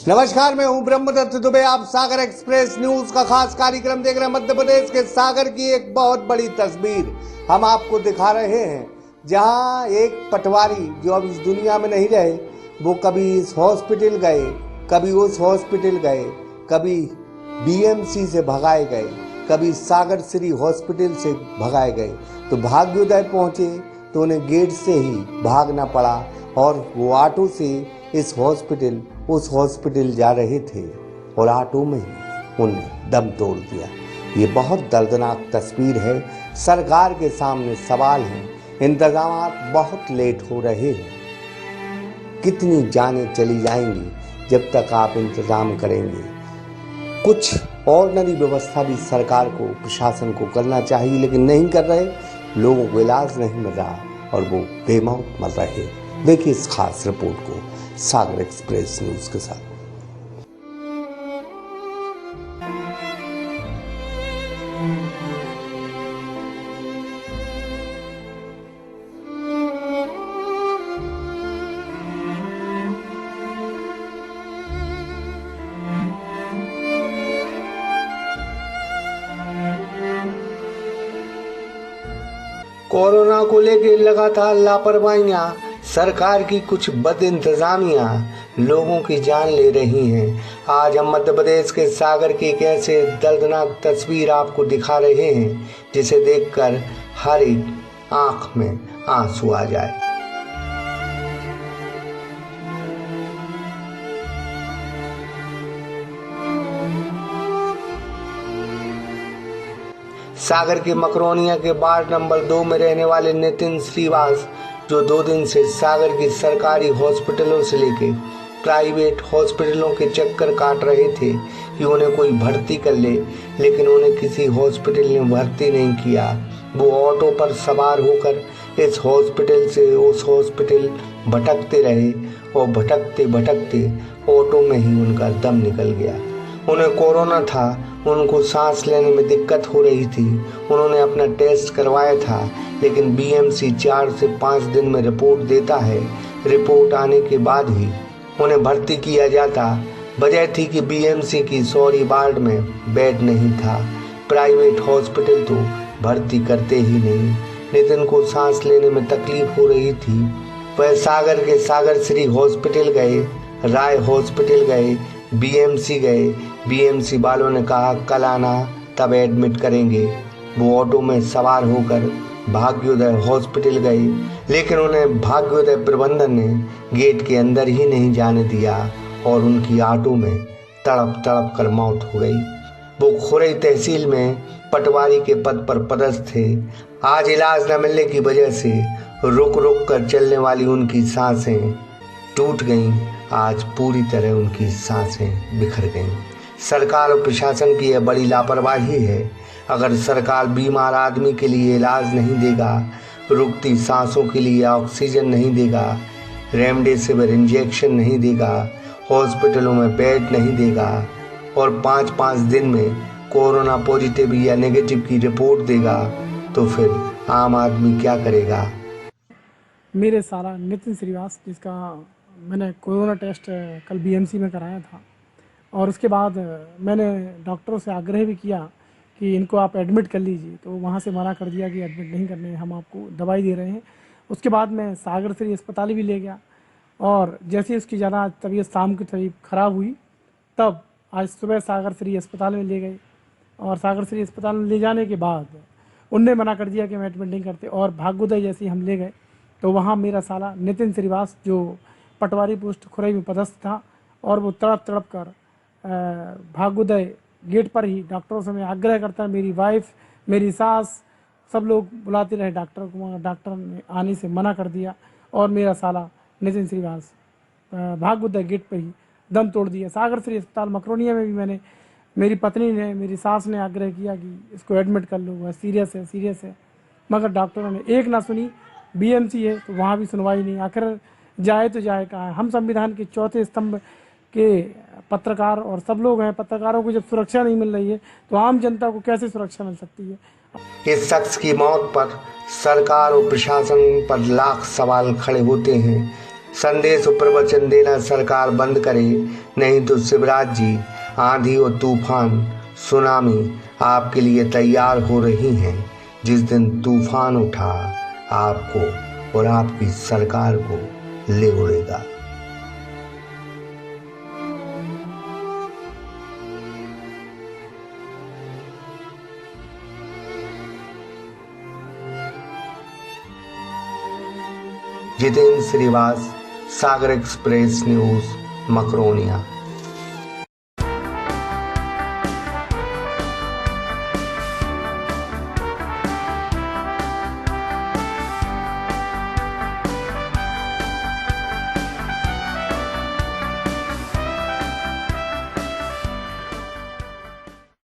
नमस्कार, मैं हूं ब्रह्मदत्त दुबे। आप सागर एक्सप्रेस न्यूज का खास कार्यक्रम देख रहे हैं। मध्य प्रदेश के सागर की एक बहुत बड़ी तस्वीर हम आपको दिखा रहे हैं, जहां एक पटवारी जो अब इस दुनिया में नहीं रहे, वो कभी इस हॉस्पिटल गए, कभी उस हॉस्पिटल गए, कभी बीएमसी से भगाए गए, कभी सागर श्री हॉस्पिटल से भगाए गए। तो भाग्योदय पहुंचे तो उन्हें गेट से ही भागना पड़ा और वो ऑटो से इस हॉस्पिटल उस हॉस्पिटल जा रहे थे और ऑटो में ही उन्हें दम तोड़ दिया। ये बहुत दर्दनाक तस्वीर है। सरकार के सामने सवाल है, इंतजाम बहुत लेट हो रहे हैं। कितनी जानें चली जाएंगी जब तक आप इंतजाम करेंगे। कुछ ऑर्डिनरी व्यवस्था भी सरकार को, प्रशासन को करना चाहिए, लेकिन नहीं कर रहे। लोगों को इलाज नहीं मिल रहा और वो बेमौत मर रहे। देखिए इस खास रिपोर्ट को सागर एक्सप्रेस न्यूज के साथ। कोरोना को लेकर लगातार लापरवाहियां, सरकार की कुछ बद इंतजामियां लोगों की जान ले रही हैं। आज हम मध्य प्रदेश के सागर की एक ऐसे दर्दनाक तस्वीर आपको दिखा रहे हैं जिसे देखकर हर एक आंख में आंसू आ जाए। सागर के मकरोनिया के वार्ड नंबर 2 में रहने वाले नितिन श्रीवास, जो 2 दिन से सागर की सरकारी हॉस्पिटलों से लेके प्राइवेट हॉस्पिटलों के चक्कर काट रहे थे कि उन्हें कोई भर्ती कर ले, लेकिन उन्हें किसी हॉस्पिटल ने भर्ती नहीं किया। वो ऑटो पर सवार होकर इस हॉस्पिटल से उस हॉस्पिटल भटकते रहे और भटकते भटकते ऑटो में ही उनका दम निकल गया। उन्हें कोरोना था, उनको सांस लेने में दिक्कत हो रही थी। उन्होंने अपना टेस्ट करवाया था, लेकिन बीएमसी 4 से 5 दिन में रिपोर्ट देता है। रिपोर्ट आने के बाद ही उन्हें भर्ती किया जाता। वजह थी कि बीएमसी की सॉरी वार्ड में बेड नहीं था। प्राइवेट हॉस्पिटल तो भर्ती करते ही नहीं। नितिन को सांस लेने में तकलीफ हो रही थी। वह सागर के सागर श्री हॉस्पिटल गए, राय हॉस्पिटल गए, बीएमसी गए। बीएमसी वालों ने कहा कल आना, तब एडमिट करेंगे। वो ऑटो में सवार होकर भाग्योदय हॉस्पिटल गए, लेकिन उन्हें भाग्योदय प्रबंधन ने गेट के अंदर ही नहीं जाने दिया और उनकी ऑटो में तड़प तड़प कर मौत हो गई। वो खुरई तहसील में पटवारी के पद पर पदस्थ थे। आज इलाज न मिलने की वजह से रुक रुक कर चलने वाली उनकी सांसें टूट गईं। आज पूरी तरह उनकी सांसें बिखर गईं। सरकार और प्रशासन की यह बड़ी लापरवाही है। अगर सरकार बीमार आदमी के लिए इलाज नहीं देगा, रुकती सांसों के लिए ऑक्सीजन नहीं देगा, रेमडेसिविर इंजेक्शन नहीं देगा, हॉस्पिटलों में बेड नहीं देगा और 5-5 दिन में कोरोना पॉजिटिव या नेगेटिव की रिपोर्ट देगा, तो फिर आम आदमी क्या करेगा। मेरे साला नितिन श्रीवास, जिसका मैंने कोरोना टेस्ट कल बीएमसी में कराया था, और उसके बाद मैंने डॉक्टरों से आग्रह भी किया कि इनको आप एडमिट कर लीजिए, तो वहाँ से मना कर दिया कि एडमिट नहीं करने, हम आपको दवाई दे रहे हैं। उसके बाद मैं सागर श्री अस्पताल भी ले गया और जैसे उसकी ज़्यादा तबीयत शाम की तबीयत ख़राब हुई, तब आज सुबह सागर श्री अस्पताल में ले गए और सागर श्री अस्पताल में ले जाने के बाद उनने मना कर दिया कि हम एडमिट नहीं करते। और भाग्योदय जैसे हम ले गए तो वहाँ मेरा साला नितिन श्रीवास, जो पटवारी पोस्ट खुरई में पदस्थ था, और वो तड़प तड़प कर भाग्योदय गेट पर ही डॉक्टरों से मैं आग्रह करता, मेरी वाइफ, मेरी सास, सब लोग बुलाते रहे डॉक्टर को, मगर डॉक्टर ने आने से मना कर दिया और मेरा साला नितिन श्रीवास भाग्योदय गेट पर ही दम तोड़ दिया। सागर श्री अस्पताल मकरोनिया में भी मेरी पत्नी ने, मेरी सास ने आग्रह किया कि इसको एडमिट कर लो, वह सीरियस है, मगर डॉक्टरों ने एक ना सुनी। बीएमसी है तो वहाँ भी सुनवाई नहीं। आखिर जाए तो जाए कहाँ। हम संविधान के 4थे स्तंभ के पत्रकार और सब लोग हैं। पत्रकारों को जब सुरक्षा नहीं मिल रही है तो आम जनता को कैसे सुरक्षा मिल सकती है। इस शख्स की मौत पर सरकार और प्रशासन पर लाख सवाल खड़े होते हैं। संदेश और प्रवचन देना सरकार बंद करे, नहीं तो शिवराज जी आंधी और तूफान सुनामी आपके लिए तैयार हो रही हैं। जिस दिन तूफान उठा आपको और आपकी सरकार को ले उड़ेगा। जितेंद्र श्रीवास, सागर एक्सप्रेस न्यूज, मकरोनिया।